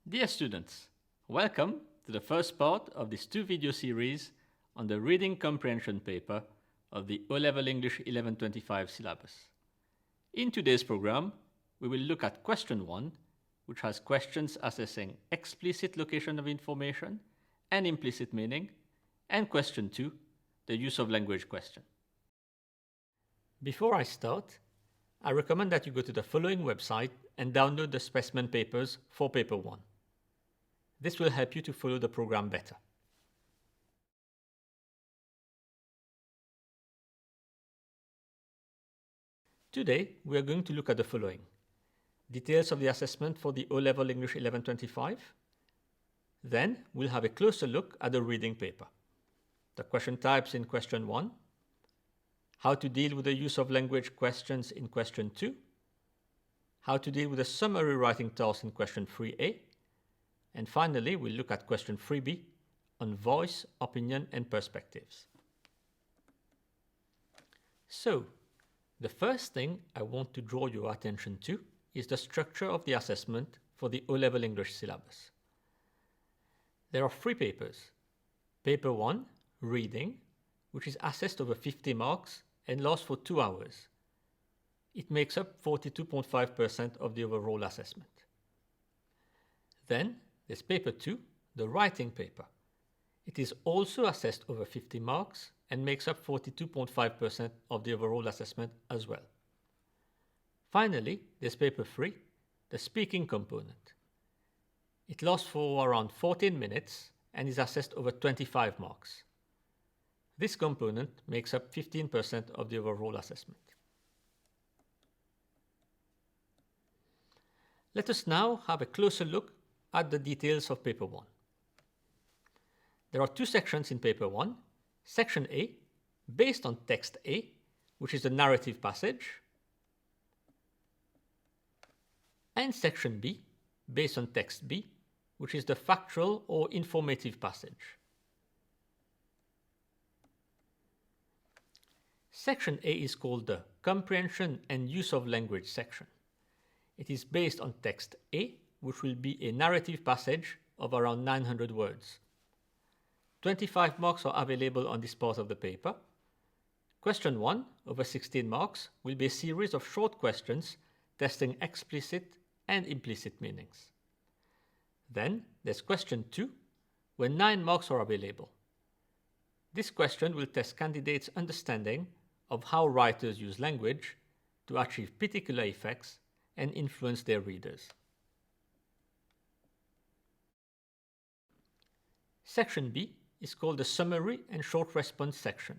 Dear students, welcome to the first part of this two-video series on the reading comprehension paper of the O-Level English 1125 syllabus. In today's program, we will look at question 1, which has questions assessing explicit location of information and implicit meaning, and question 2, the use of language question. Before I start, I recommend that you go to the following website and download the specimen papers for paper 1. This will help you to follow the program better. Today, we are going to look at the following: details of the assessment for the O-Level English 1125. Then, we'll have a closer look at the reading paper, the question types in question 1, how to deal with the use of language questions in question 2, how to deal with the summary writing task in question 3a, and finally, we'll look at question 3b on voice, opinion, and perspectives. So, the first thing I want to draw your attention to is the structure of the assessment for the O-Level English syllabus. There are 3 papers. Paper 1, Reading, which is assessed over 50 marks and lasts for 2 hours. It makes up 42.5% of the overall assessment. Then, there's paper 2, the writing paper. It is also assessed over 50 marks and makes up 42.5% of the overall assessment as well. Finally, there's paper 3, the speaking component. It lasts for around 14 minutes and is assessed over 25 marks. This component makes up 15% of the overall assessment. Let us now have a closer look at the details of paper 1. There are 2 sections in paper 1. Section A, based on text A, which is the narrative passage, and section B, based on text B, which is the factual or informative passage. Section A is called the Comprehension and Use of Language section. It is based on text A, which will be a narrative passage of around 900 words. 25 marks are available on this part of the paper. Question 1, over 16 marks, will be a series of short questions testing explicit and implicit meanings. Then there's question 2, where 9 marks are available. This question will test candidates' understanding of how writers use language to achieve particular effects and influence their readers. Section B is called the Summary and Short Response section.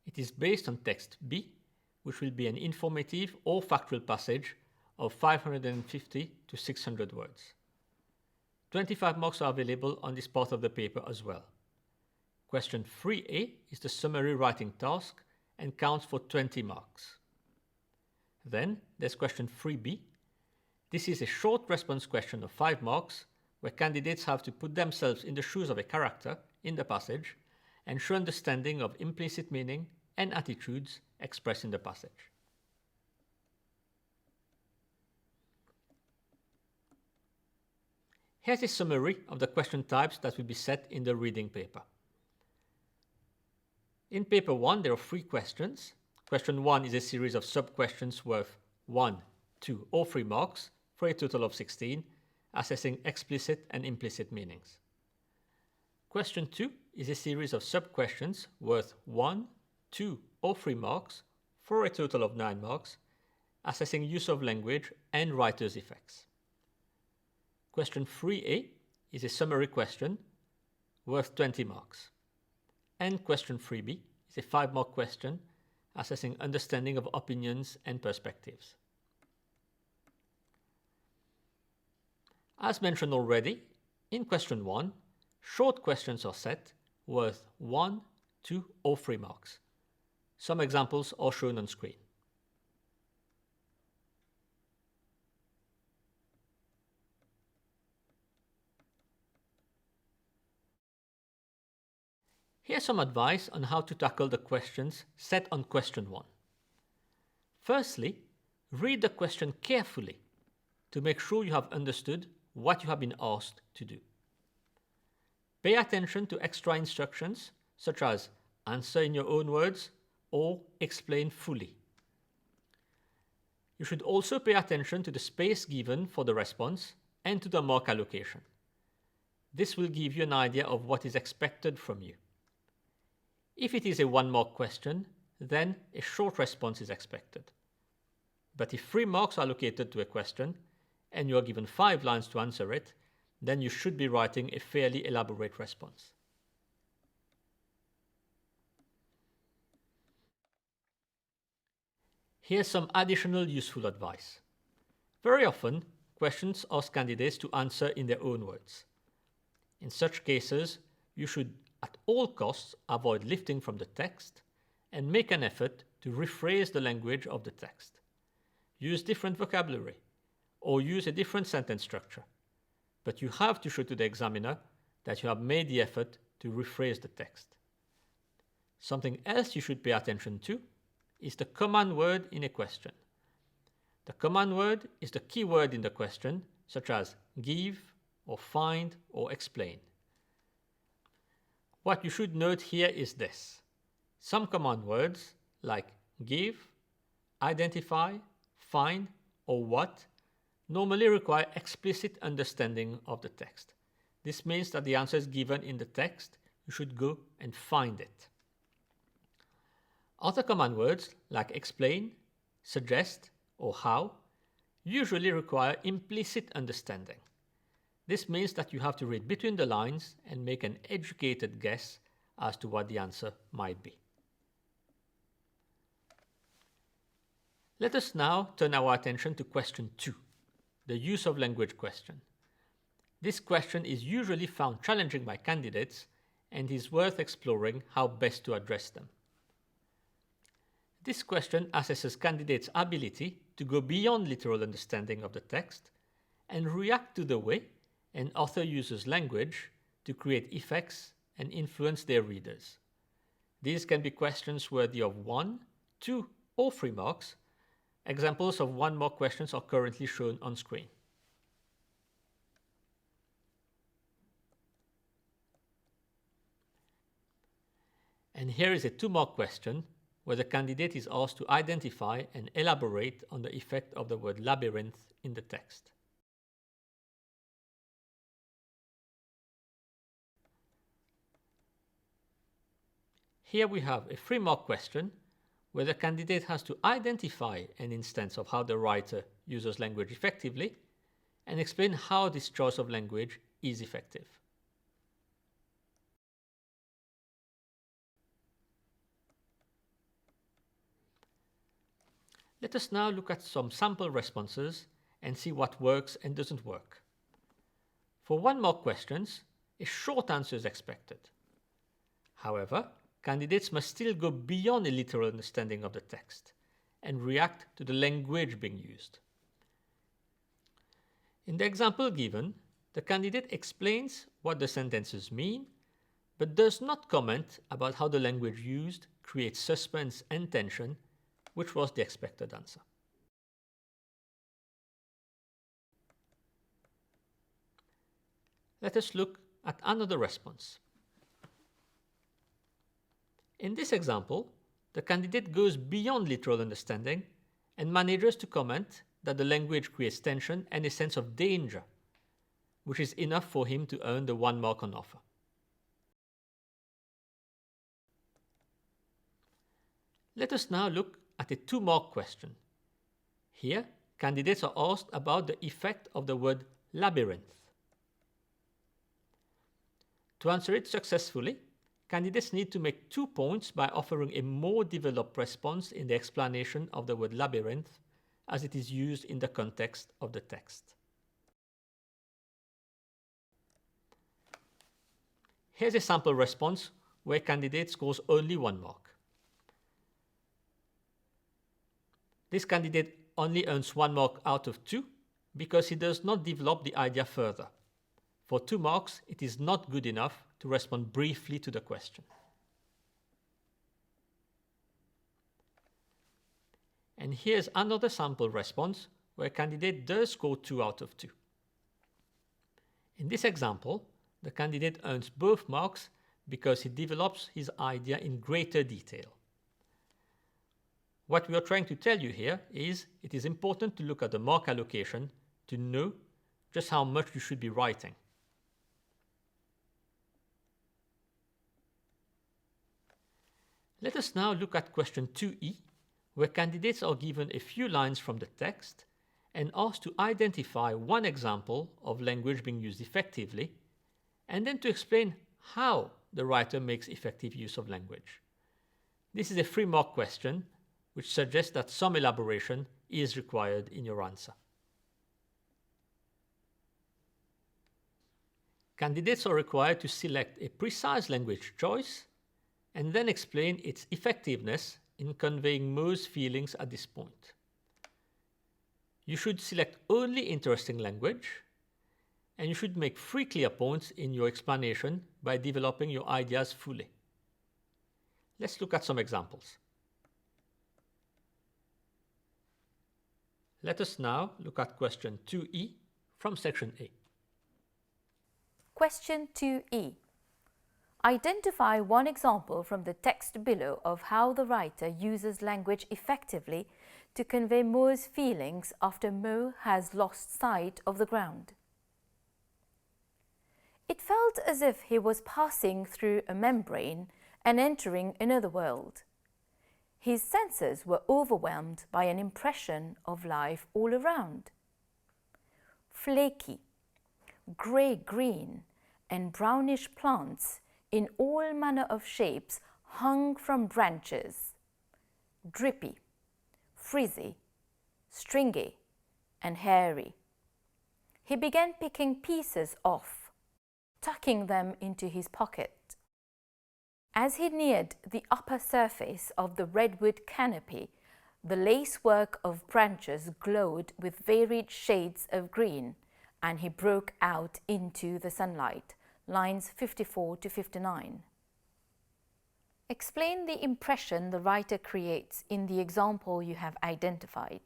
It is based on text B, which will be an informative or factual passage of 550 to 600 words. 25 marks are available on this part of the paper as well. Question 3a is the summary writing task and counts for 20 marks. Then there's question 3b. This is a short response question of 5 marks where candidates have to put themselves in the shoes of a character in the passage and show understanding of implicit meaning and attitudes expressed in the passage. Here's a summary of the question types that will be set in the reading paper. In paper 1, there are 3 questions. Question 1 is a series of sub-questions worth 1, 2, or 3 marks for a total of 16, assessing explicit and implicit meanings. Question 2 is a series of sub-questions worth 1, 2, or 3 marks for a total of 9 marks, assessing use of language and writer's effects. Question 3a is a summary question worth 20 marks. And question 3b is a 5-mark question assessing understanding of opinions and perspectives. As mentioned already, in question 1, short questions are set worth 1, 2, or 3 marks. Some examples are shown on screen. Here's some advice on how to tackle the questions set on question 1. Firstly, read the question carefully to make sure you have understood what you have been asked to do. Pay attention to extra instructions such as answer in your own words or explain fully. You should also pay attention to the space given for the response and to the mark allocation. This will give you an idea of what is expected from you. If it is a 1-mark question, then a short response is expected. But if 3 marks are allocated to a question and you are given 5 lines to answer it, then you should be writing a fairly elaborate response. Here's some additional useful advice. Very often, questions ask candidates to answer in their own words. In such cases, you should at all costs avoid lifting from the text and make an effort to rephrase the language of the text. Use different vocabulary or use a different sentence structure. But you have to show to the examiner that you have made the effort to rephrase the text. Something else you should pay attention to is the command word in a question. The command word is the key word in the question, such as give, or find, or explain. What you should note here is this. Some command words, like give, identify, find, or what, normally require explicit understanding of the text. This means that the answer is given in the text. You should go and find it. Other command words like explain, suggest, or how usually require implicit understanding. This means that you have to read between the lines and make an educated guess as to what the answer might be. Let us now turn our attention to question 2. The use of language question. This question is usually found challenging by candidates and is worth exploring how best to address them. This question assesses candidates' ability to go beyond literal understanding of the text and react to the way an author uses language to create effects and influence their readers. These can be questions worthy of 1, 2, or 3 marks. Examples of 1-mark questions are currently shown on screen. And here is a 2-mark question where the candidate is asked to identify and elaborate on the effect of the word labyrinth in the text. Here we have a 3-mark question where the candidate has to identify an instance of how the writer uses language effectively and explain how this choice of language is effective. Let us now look at some sample responses and see what works and doesn't work. For 1-mark questions, a short answer is expected. However, candidates must still go beyond a literal understanding of the text and react to the language being used. In the example given, the candidate explains what the sentences mean, but does not comment about how the language used creates suspense and tension, which was the expected answer. Let us look at another response. In this example, the candidate goes beyond literal understanding and manages to comment that the language creates tension and a sense of danger, which is enough for him to earn the 1 mark on offer. Let us now look at a 2-mark question. Here, candidates are asked about the effect of the word labyrinth. To answer it successfully, candidates need to make 2 points by offering a more developed response in the explanation of the word labyrinth as it is used in the context of the text. Here's a sample response where candidate scores only 1 mark. This candidate only earns 1 mark out of 2 because he does not develop the idea further. For 2 marks, it is not good enough to respond briefly to the question. And here's another sample response where candidate does score 2 out of 2. In this example, the candidate earns both marks because he develops his idea in greater detail. What we are trying to tell you here is it is important to look at the mark allocation to know just how much you should be writing. Let us now look at question 2e, where candidates are given a few lines from the text and asked to identify one example of language being used effectively, and then to explain how the writer makes effective use of language. This is a 3-mark question, which suggests that some elaboration is required in your answer. Candidates are required to select a precise language choice and then explain its effectiveness in conveying Mo's feelings at this point. You should select only interesting language, and you should make 3 clear points in your explanation by developing your ideas fully. Let's look at some examples. Let us now look at question 2e from section A. Question 2e. Identify one example from the text below of how the writer uses language effectively to convey Mo's feelings after Mo has lost sight of the ground. It felt as if he was passing through a membrane and entering another world. His senses were overwhelmed by an impression of life all around. Flaky, grey-green and brownish plants in all manner of shapes hung from branches, drippy, frizzy, stringy and hairy. He began picking pieces off, tucking them into his pocket. As he neared the upper surface of the redwood canopy, the lacework of branches glowed with varied shades of green, and he broke out into the sunlight. Lines 54 to 59. Explain the impression the writer creates in the example you have identified.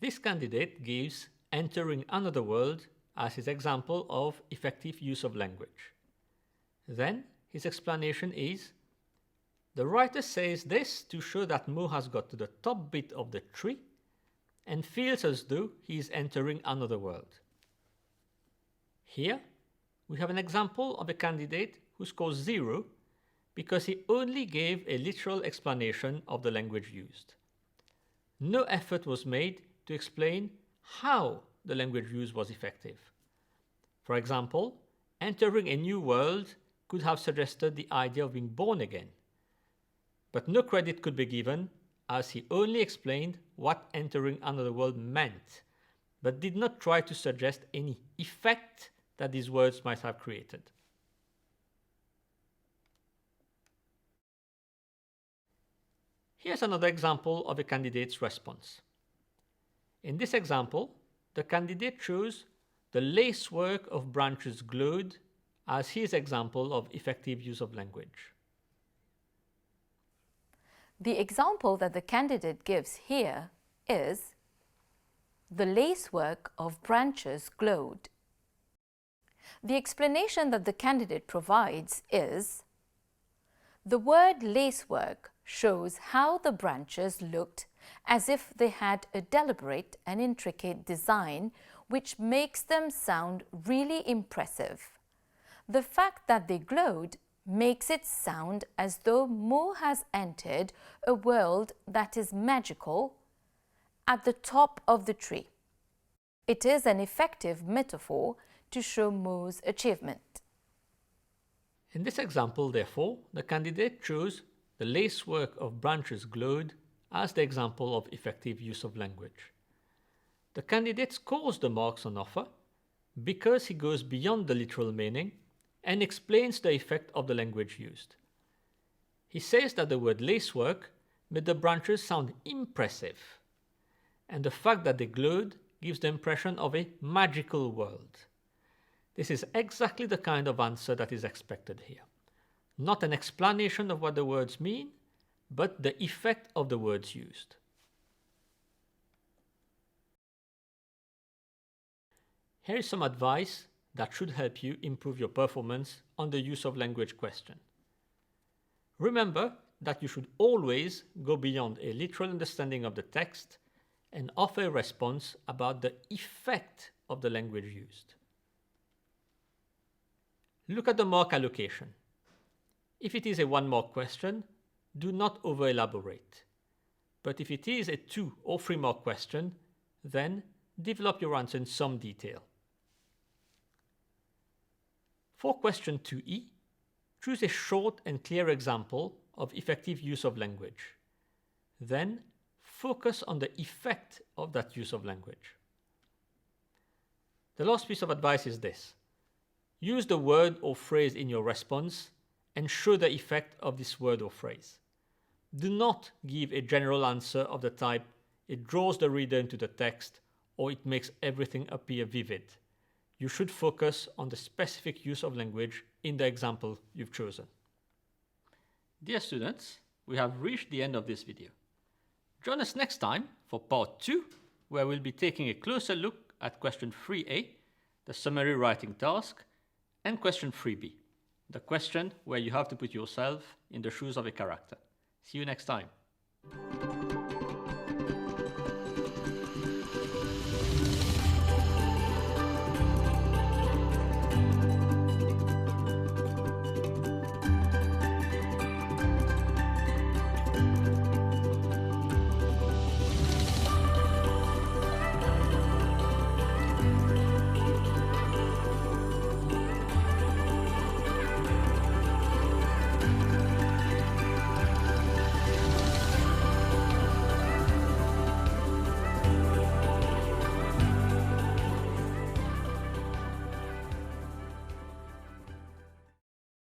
This candidate gives entering another world as his example of effective use of language. Then his explanation is, the writer says this to show that Mo has got to the top bit of the tree and feels as though he is entering another world. Here, we have an example of a candidate who scores 0 because he only gave a literal explanation of the language used. No effort was made to explain how the language used was effective. For example, entering a new world could have suggested the idea of being born again. But no credit could be given as he only explained what entering another world meant, but did not try to suggest any effect that these words might have created. Here's another example of a candidate's response. In this example, the candidate chose the lacework of branches glowed as his example of effective use of language. The example that the candidate gives here is the lacework of branches glowed. The explanation that the candidate provides is the word lacework shows how the branches looked as if they had a deliberate and intricate design which makes them sound really impressive. The fact that they glowed makes it sound as though Mo has entered a world that is magical at the top of the tree. It is an effective metaphor to show Mo's achievement. In this example, therefore, the candidate chose the lacework of branches glowed as the example of effective use of language. The candidate scores the marks on offer because he goes beyond the literal meaning and explains the effect of the language used. He says that the word lacework made the branches sound impressive, and the fact that they glowed gives the impression of a magical world. This is exactly the kind of answer that is expected here. Not an explanation of what the words mean, but the effect of the words used. Here is some advice that should help you improve your performance on the use of language question. Remember that you should always go beyond a literal understanding of the text and offer a response about the effect of the language used. Look at the mark allocation. If it is a one-mark question, do not over-elaborate. But if it is a 2 or 3-mark question, then develop your answer in some detail. For question 2e, choose a short and clear example of effective use of language. Then, focus on the effect of that use of language. The last piece of advice is this. Use the word or phrase in your response and show the effect of this word or phrase. Do not give a general answer of the type, it draws the reader into the text, or it makes everything appear vivid. You should focus on the specific use of language in the example you've chosen. Dear students, we have reached the end of this video. Join us next time for part 2, where we'll be taking a closer look at question 3a, the summary writing task, and question 3b, the question where you have to put yourself in the shoes of a character. See you next time.